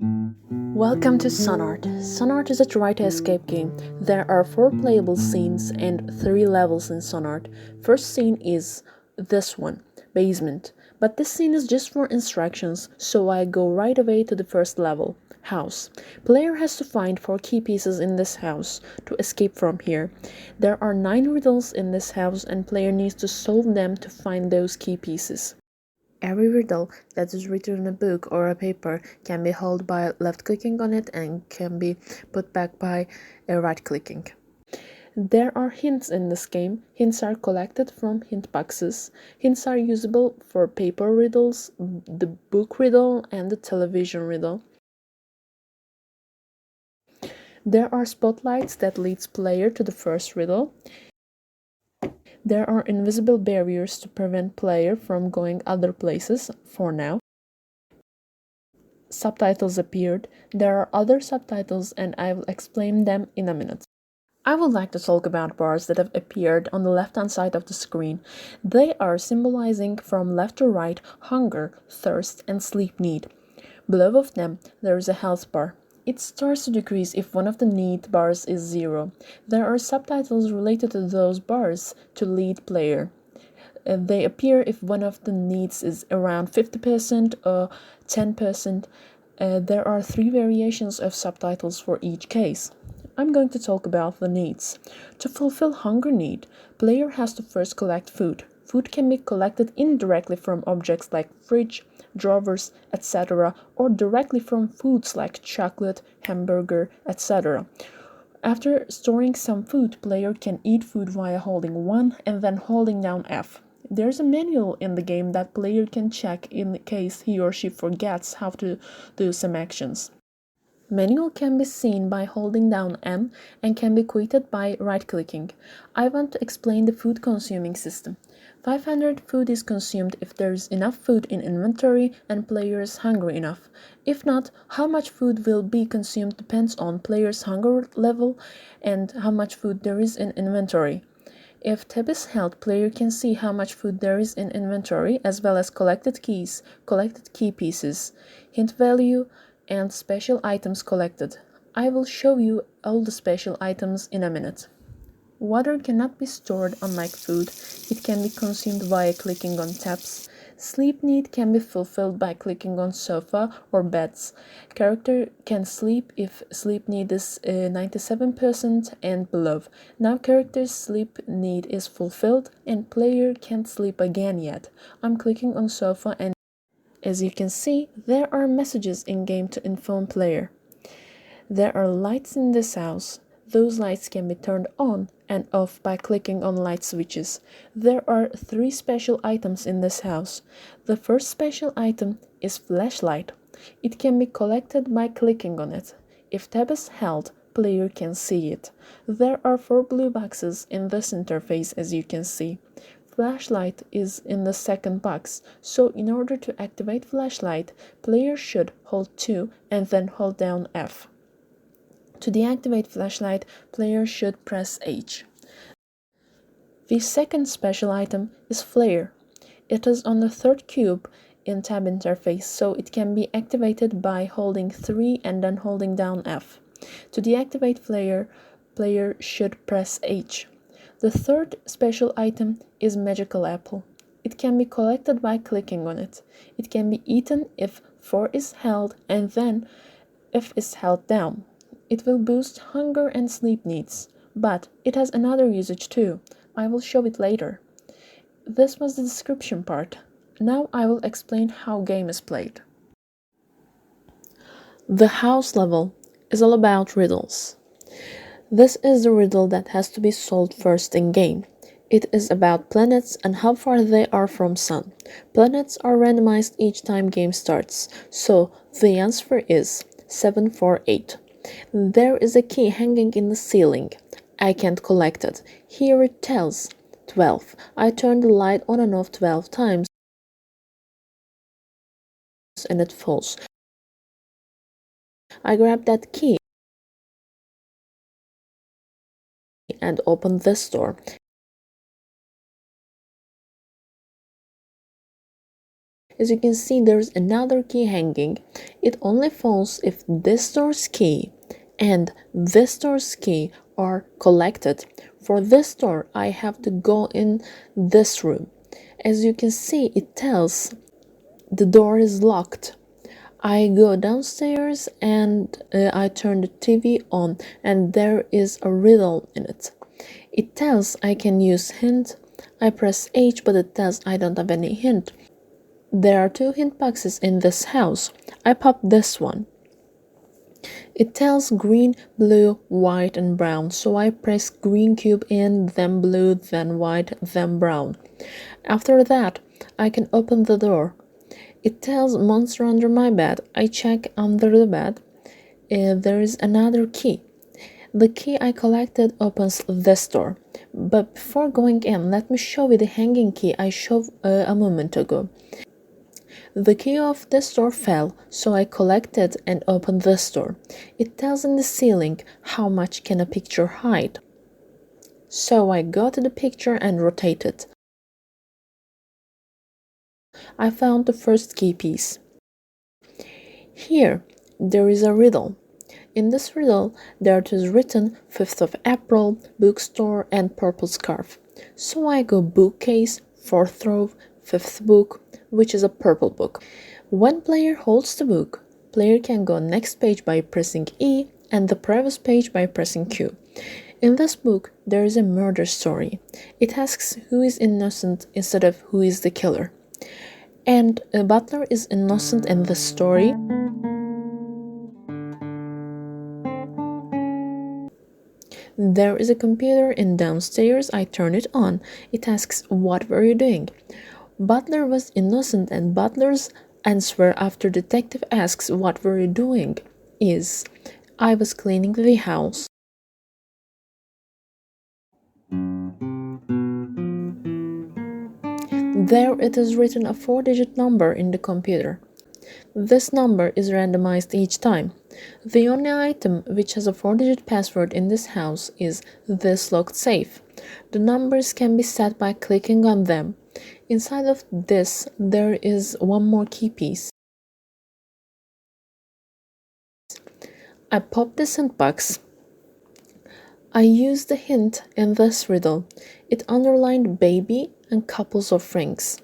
Welcome to SUNART. SUNART is a try-to-escape game. There are 4 playable scenes and 3 levels in SUNART. First scene is this one, basement. But this scene is just for instructions, so I go right away to the first level, house. Player has to find 4 key pieces in this house to escape from here. There are 9 riddles in this house and player needs to solve them to find those key pieces. Every riddle that is written in a book or a paper can be held by left-clicking on it and can be put back by right-clicking. There are hints in this game. Hints are collected from hint boxes. Hints are usable for paper riddles, the book riddle, and the television riddle. There are spotlights that leads player to the first riddle. There are invisible barriers to prevent player from going other places for now. Subtitles appeared. There are other subtitles and I will explain them in a minute. I would like to talk about bars that have appeared on the left-hand side of the screen. They are symbolizing from left to right hunger, thirst, and sleep need. Below of them, there is a health bar. It starts to decrease if one of the need bars is 0. There are subtitles related to those bars to lead player. They appear if one of the needs is around 50% or 10%. There are 3 variations of subtitles for each case. I'm going to talk about the needs. To fulfill hunger need, player has to first collect food. Food can be collected indirectly from objects like fridge, drawers, etc., or directly from foods like chocolate, hamburger, etc. After storing some food, player can eat food via holding 1 and then holding down F. There's a manual in the game that player can check in case he or she forgets how to do some actions. Manual can be seen by holding down M and can be quitted by right-clicking. I want to explain the food consuming system. 500 food is consumed if there is enough food in inventory and player is hungry enough. If not, how much food will be consumed depends on player's hunger level and how much food there is in inventory. If tab is held, player can see how much food there is in inventory as well as collected keys, collected key pieces, hint value, and special items collected. I will show you all the special items in a minute. Water cannot be stored unlike food. It can be consumed via clicking on tabs. Sleep need can be fulfilled by clicking on sofa or beds. Character can sleep if sleep need is 97% and below. Now character's sleep need is fulfilled and player can't sleep again yet. I'm clicking on sofa and as you can see, there are messages in-game to inform player. There are lights in this house. Those lights can be turned on and off by clicking on light switches. There are 3 special items in this house. The first special item is flashlight. It can be collected by clicking on it. If tab is held, player can see it. There are 4 blue boxes in this interface as you can see. Flashlight is in the second box, so in order to activate flashlight, player should hold 2 and then hold down F. To deactivate flashlight, player should press H. The second special item is flare. It is on the 3rd cube in tab interface, so it can be activated by holding 3 and then holding down F. To deactivate flare, player should press H. The third special item is magical apple. It can be collected by clicking on it. It can be eaten if 4 is held and then F is held down. It will boost hunger and sleep needs, but it has another usage too. I will show it later. This was the description part. Now I will explain how game is played. The house level is all about riddles. This is the riddle that has to be solved first in game. It is about planets and how far they are from Sun. Planets are randomized each time game starts, so the answer is 748. There is a key hanging in the ceiling. I can't collect it. Here it tells 12. I turn the light on and off 12 times and it falls. I grab that key and open this door. As you can see, there's another key hanging. It only falls if this door's key and this door's key are collected. For this door, I have to go in this room. As you can see, it tells the door is locked. I go downstairs and I turn the TV on, and there is a riddle in it. It tells I can use hint. I press H, but it tells I don't have any hint. There are 2 hint boxes in this house. I pop this one. It tells green, blue, white, and brown, so I press green cube in, then blue, then white, then brown. After that, I can open the door. It tells monster under my bed. I check under the bed. There is another key. The key I collected opens this door. But before going in, let me show you the hanging key I showed a moment ago. The key of this door fell, so I collected and opened this door. It tells in the ceiling how much can a picture hide. So I go to the picture and rotate it. I found the first key piece. Here, there is a riddle. In this riddle, there is written 5th of April, bookstore, and purple scarf. So I go bookcase, 4th row, 5th book, which is a purple book. When player holds the book, player can go next page by pressing E and the previous page by pressing Q. In this book, there is a murder story. It asks who is innocent instead of who is the killer. And a butler is innocent in the story. There is a computer in downstairs. I turn it on. It asks, "What were you doing?" Butler was innocent, and Butler's answer after detective asks, "What were you doing?" is, "I was cleaning the house." There it is written a 4-digit number in the computer. This number is randomized each time. The only item which has a 4-digit password in this house is this locked safe. The numbers can be set by clicking on them. Inside of this, there is one more key piece. I pop this hint box. I use the hint in this riddle. It underlined baby and couples of rings.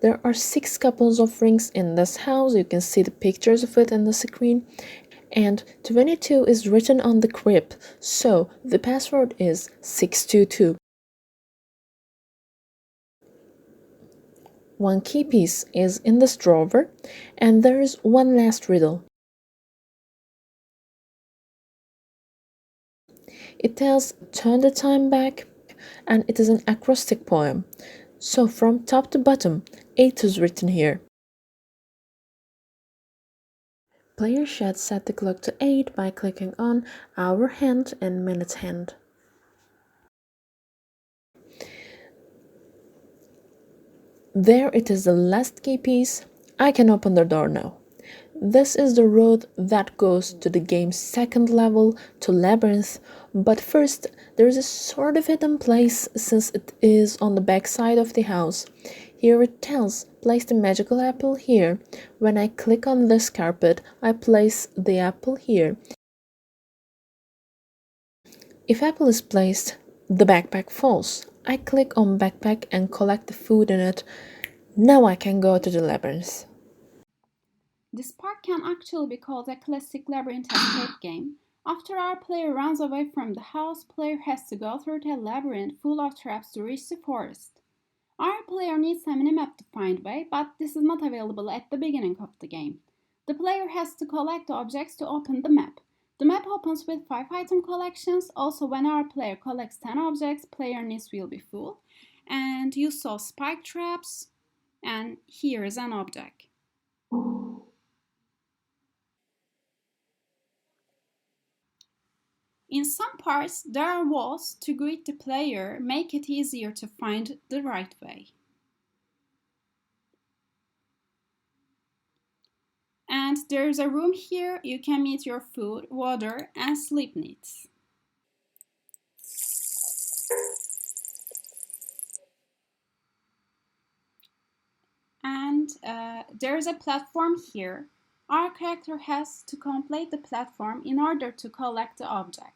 There are 6 couples of rings in this house. You can see the pictures of it on the screen. And 22 is written on the crib, so the password is 622. One key piece is in this drawer, and there is one last riddle. It tells turn the time back, and it is an acrostic poem. So from top to bottom, 8 is written here. Player should set the clock to 8 by clicking on hour hand and minute hand. There it is, the last key piece. I can open the door now. This is the road that goes to the game's second level, to Labyrinth, but first there is a sort of hidden place since it is on the back side of the house. Here it tells, place the magical apple here. When I click on this carpet, I place the apple here. If apple is placed, the backpack falls. I click on backpack and collect the food in it. Now I can go to the labyrinth. This part can actually be called a classic labyrinth escape game. After our player runs away from the house, player has to go through the labyrinth full of traps to reach the forest. Our player needs a minimap to find way, but this is not available at the beginning of the game. The player has to collect the objects to open the map. The map opens with 5 item collections. Also, when our player collects 10 objects, player needs will be full. And you saw spike traps, and here is an object. In some parts, there are walls to greet the player, make it easier to find the right way. And there's a room here you can meet your food, water, and sleep needs. And there is a platform here. Our character has to complete the platform in order to collect the object.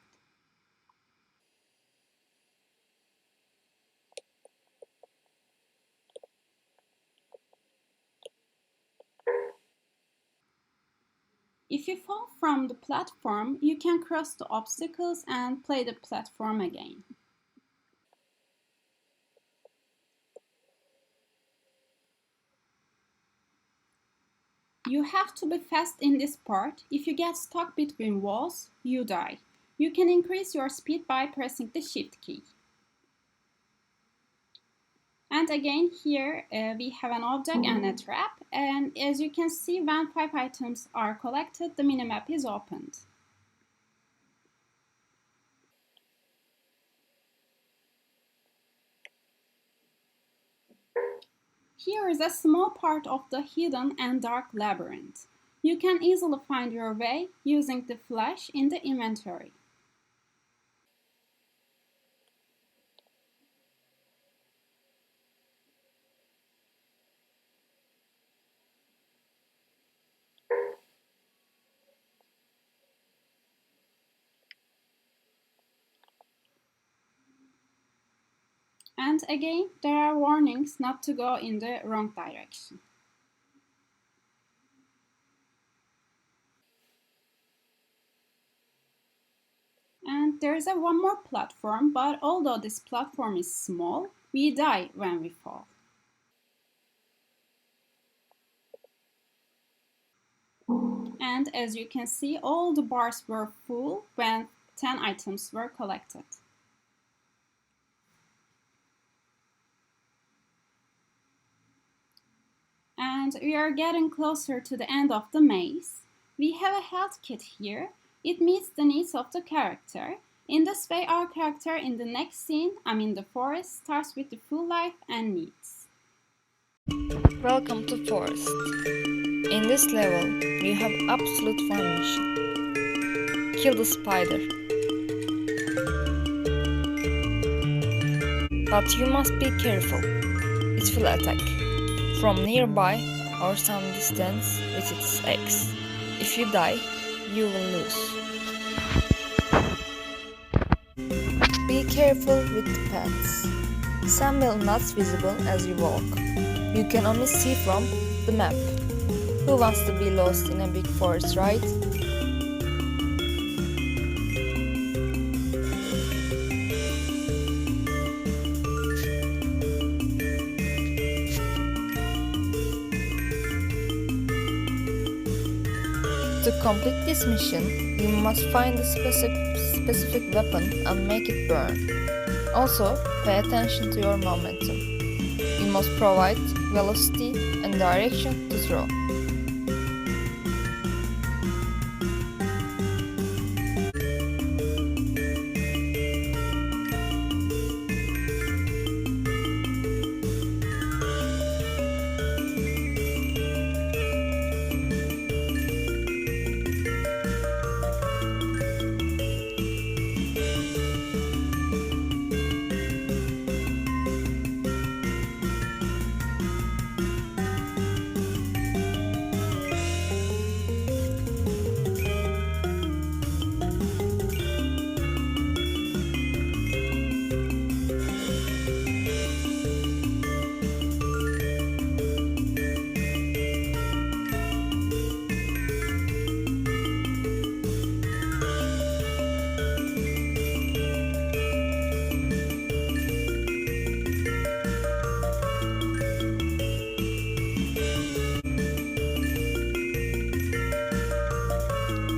If you fall from the platform, you can cross the obstacles and play the platform again. You have to be fast in this part. If you get stuck between walls, you die. You can increase your speed by pressing the Shift key. And again here we have an object and a trap, and as you can see, when 5 items are collected, the minimap is opened. Here is a small part of the hidden and dark labyrinth. You can easily find your way using the flash in the inventory. And again, there are warnings not to go in the wrong direction. And there is one more platform, but although this platform is small, we die when we fall. And as you can see, all the bars were full when 10 items were collected. And we are getting closer to the end of the maze. We have a health kit here. It meets the needs of the character. In this way, our character in the next scene, the forest, starts with the full life and needs. Welcome to Forest. In this level, you have absolute one mission. Kill the spider. But you must be careful. It will attack from nearby or some distance with its eggs. If you die, you will lose. Be careful with the paths. Some will not visible as you walk. You can only see from the map. Who wants to be lost in a big forest, right? To complete this mission, you must find a specific weapon and make it burn. Also, pay attention to your momentum. You must provide velocity and direction to throw.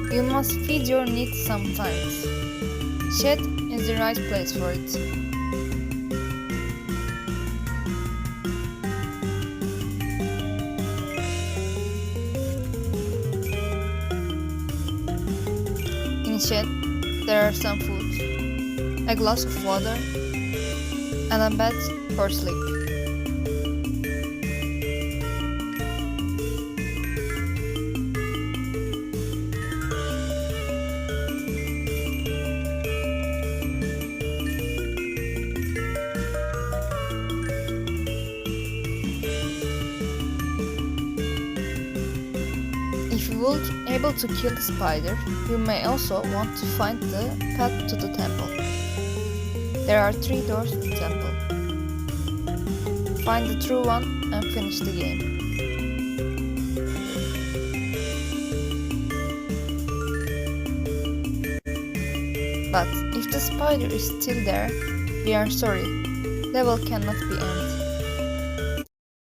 You must feed your needs sometimes. Shed is the right place for it. In shed, there are some food, a glass of water, and a bed for sleep. If you will be able to kill the spider, you may also want to find the path to the temple. There are 3 doors to the temple. Find the true one and finish the game. But if the spider is still there, we are sorry, level cannot be ended.